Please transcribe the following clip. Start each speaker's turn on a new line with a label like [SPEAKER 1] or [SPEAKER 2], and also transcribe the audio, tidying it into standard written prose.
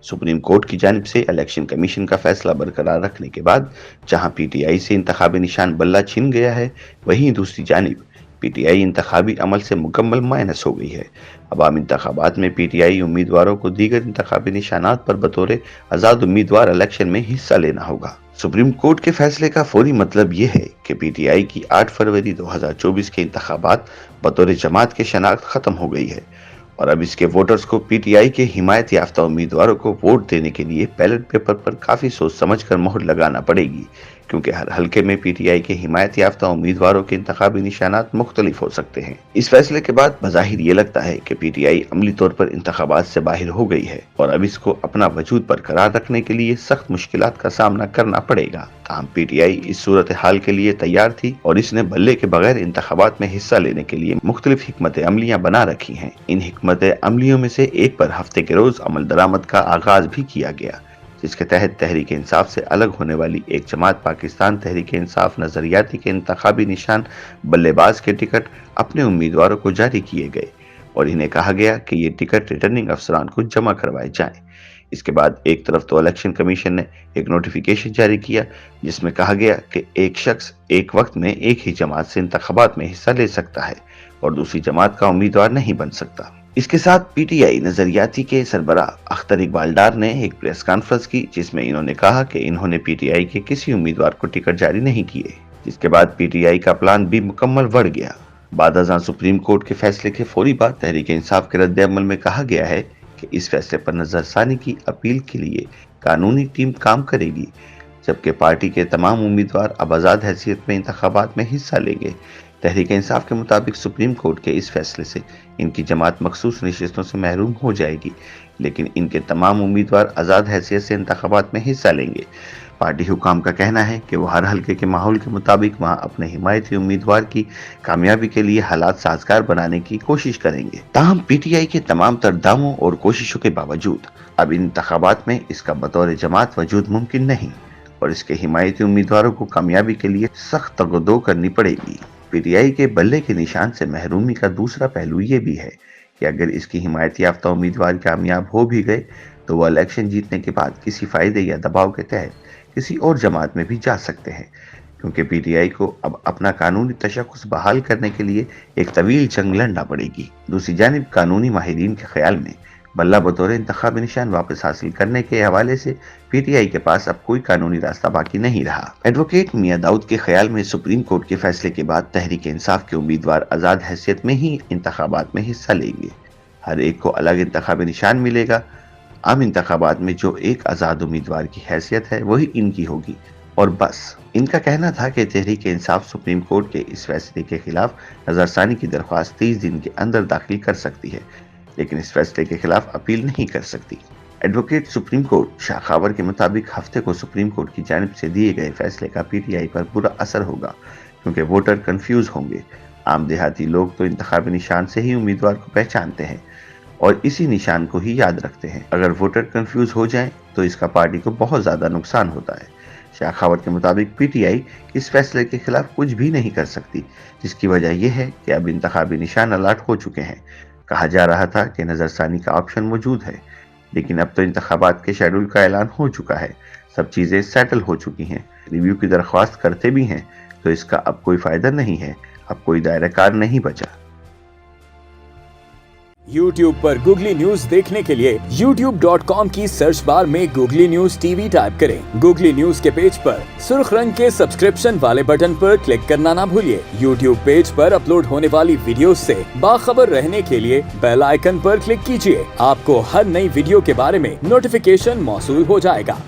[SPEAKER 1] Supreme court की जानिब से इलेक्शन कमीशन का फैसला बरकरार रखने के बाद जहां पीटीआई से इंतखाबी निशान बल्ला छिन गया है, वहीं दूसरी जानिब पीटीआई इंतखाबी अमल से मुकम्मल माइनस हो गई है। अवामी इंतखाबात में पीटीआई उम्मीदवारों को दीगर इंतखाबी निशानात पर बतौर आज़ाद उम्मीदवार इलेक्शन में हिस्सा लेना होगा। सुप्रीम कोर्ट के फैसले का फौरी मतलब यह है कि पीटीआई की 8 फरवरी 2024 के इंतखाबात बतौर जमात के शनाख्त खत्म हो गई है और अब इसके वोटर्स को पीटीआई के हिमायत याफ्ता उम्मीदवारों को वोट देने के लिए बैलेट पेपर पर काफी सोच समझ कर मोहर लगाना पड़ेगी, क्योंकि हर हलके में पीटीआई के हिमायत याफ्ता उम्मीदवारों के इंतखाबी निशानात मुख्तलिफ हो सकते हैं। इस फैसले के बाद बज़ाहिर ये लगता है कि पीटीआई अमली तौर पर इंतखाबात से बाहर हो गई है और अब इसको अपना वजूद बरकरार रखने के लिए सख्त मुश्किलात का सामना करना पड़ेगा। ताहम पीटीआई इस सूरत हाल के लिए तैयार थी और इसने बल्ले के बगैर इंतखाबात में हिस्सा लेने के लिए मुख्तलिफ हिकमत अमलियां बना रखी हैं। इन हिकमत अमलियों में से एक पर हफ्ते के रोज अमल दरामद का आगाज भी किया गया, जिसके तहत तहरीक इंसाफ से अलग होने वाली एक जमात पाकिस्तान तहरीक इंसाफ नजरियाती के इंतखाबी निशान बल्लेबाज के टिकट अपने उम्मीदवारों को जारी किए गए और इन्हें कहा गया कि ये टिकट रिटर्निंग अफसरान को जमा करवाए जाएं। इसके बाद एक तरफ तो इलेक्शन कमीशन ने एक नोटिफिकेशन जारी किया जिसमें कहा गया कि एक शख्स एक वक्त में एक ही जमात से इंतखाबात में हिस्सा ले सकता है और दूसरी जमात का उम्मीदवार नहीं बन सकता। इसके साथ पीटीआई नजरियाती के सरबराह अख्तर इकबाल डार ने एक प्रेस कॉन्फ्रेंस की जिसमें इन्होंने कहा कि इन्होंने पीटीआई के किसी उम्मीदवार को टिकट जारी नहीं किए, जिसके बाद पीटीआई का प्लान भी मुकम्मल बढ़ गया। बाद सुप्रीम कोर्ट के फैसले के फौरी बाद तहरीक इंसाफ के रद्द-ए-अमल में कहा गया है कि इस फैसले पर नजरसानी की अपील के लिए कानूनी टीम काम करेगी, जबकि पार्टी के तमाम उम्मीदवार अब आज़ाद हैसियत में इंतखाबात में हिस्सा लेंगे। तहरीक इंसाफ के मुताबिक सुप्रीम कोर्ट के इस फैसले से इनकी जमात मखसूस नशिस्तों से महरूम हो जाएगी, लेकिन इनके तमाम उम्मीदवार आज़ाद हैसियत से इंतखाबात में हिस्सा लेंगे। पार्टी हुकाम का कहना है कि वो हर हल्के के माहौल के मुताबिक वहां अपने हिमायती उम्मीदवार की कामयाबी के लिए हालात साजगार बनाने की कोशिश करेंगे। ताहम पीटीआई के तमाम तर दावों और कोशिशों के बावजूद अब इन इंतखाबात में इसका बतौर जमात वजूद मुमकिन नहीं और इसके हिमायती उम्मीदवारों को कामयाबी के लिए सख्त तगदो करनी पड़ेगी। पीटीआई के बल्ले के निशान से महरूमी का दूसरा पहलू ये भी है कि अगर इसकी हिमायत याफ्ता उम्मीदवार कामयाब हो भी गए तो वह इलेक्शन जीतने के बाद किसी फायदे या दबाव के तहत किसी और जमात में भी जा सकते हैं, क्योंकि पीटीआई को अब अपना कानूनी तशख्खुस बहाल करने के लिए एक तवील जंग लड़ना पड़ेगी। दूसरी जानिब कानूनी माहिरीन के ख्याल में बल्ला बतौर इंतखाबी निशान वापस हासिल करने के हवाले से पीटीआई के पास अब कोई कानूनी रास्ता बाकी नहीं रहा। एडवोकेट मियां दाऊद के ख्याल में सुप्रीम कोर्ट के फैसले के बाद तहरीक इंसाफ के उम्मीदवार आज़ाद हैसियत में ही इंतखाबात में हिस्सा लेंगे। हर एक को अलग इंतखाबी निशान मिलेगा। आम इंतखाबात में जो एक आज़ाद उम्मीदवार की हैसियत है वही इनकी होगी और बस। इनका कहना था कि तहरीक इंसाफ सुप्रीम कोर्ट के इस फैसले के खिलाफ नजरसानी की दरख्वास्त 30 दिन के अंदर दाखिल कर सकती है, लेकिन इस फैसले के खिलाफ अपील नहीं कर सकती। एडवोकेट सुप्रीम कोर्ट शाखावर के मुताबिक हफ्ते को सुप्रीम कोर्ट की जानिब से दिए गए फैसले का पीटीआई पर बुरा असर होगा, क्योंकि वोटर कंफ्यूज होंगे। आम देहाती लोग तो इंतखाबी निशान से ही उम्मीदवार को पहचानते हैं और इसी निशान को ही याद रखते हैं। अगर वोटर कंफ्यूज हो जाएं तो इसका पार्टी को बहुत ज्यादा नुकसान होता है। शाखावर के मुताबिक पीटीआई इस फैसले के खिलाफ कुछ भी नहीं कर सकती, जिसकी वजह यह है कि अब इंतखाबी निशान अलर्ट हो चुके हैं। कहा जा रहा था कि नजरसानी का ऑप्शन मौजूद है, लेकिन अब तो इंतखाबात के शेड्यूल का ऐलान हो चुका है, सब चीजें सेटल हो चुकी हैं, रिव्यू की दरख्वास्त करते भी हैं, तो इसका अब कोई फायदा नहीं है, अब कोई दायरा कार नहीं बचा।
[SPEAKER 2] YouTube पर गूगली न्यूज देखने के लिए youtube.com की सर्च बार में गूगली न्यूज टीवी टाइप करें। गूगली न्यूज के पेज पर सुर्ख रंग के सब्सक्रिप्शन वाले बटन पर क्लिक करना ना भूलिए। YouTube पेज पर अपलोड होने वाली वीडियो से बाखबर रहने के लिए बेल आइकन पर क्लिक कीजिए। आपको हर नई वीडियो के बारे में नोटिफिकेशन मौसूल हो जाएगा।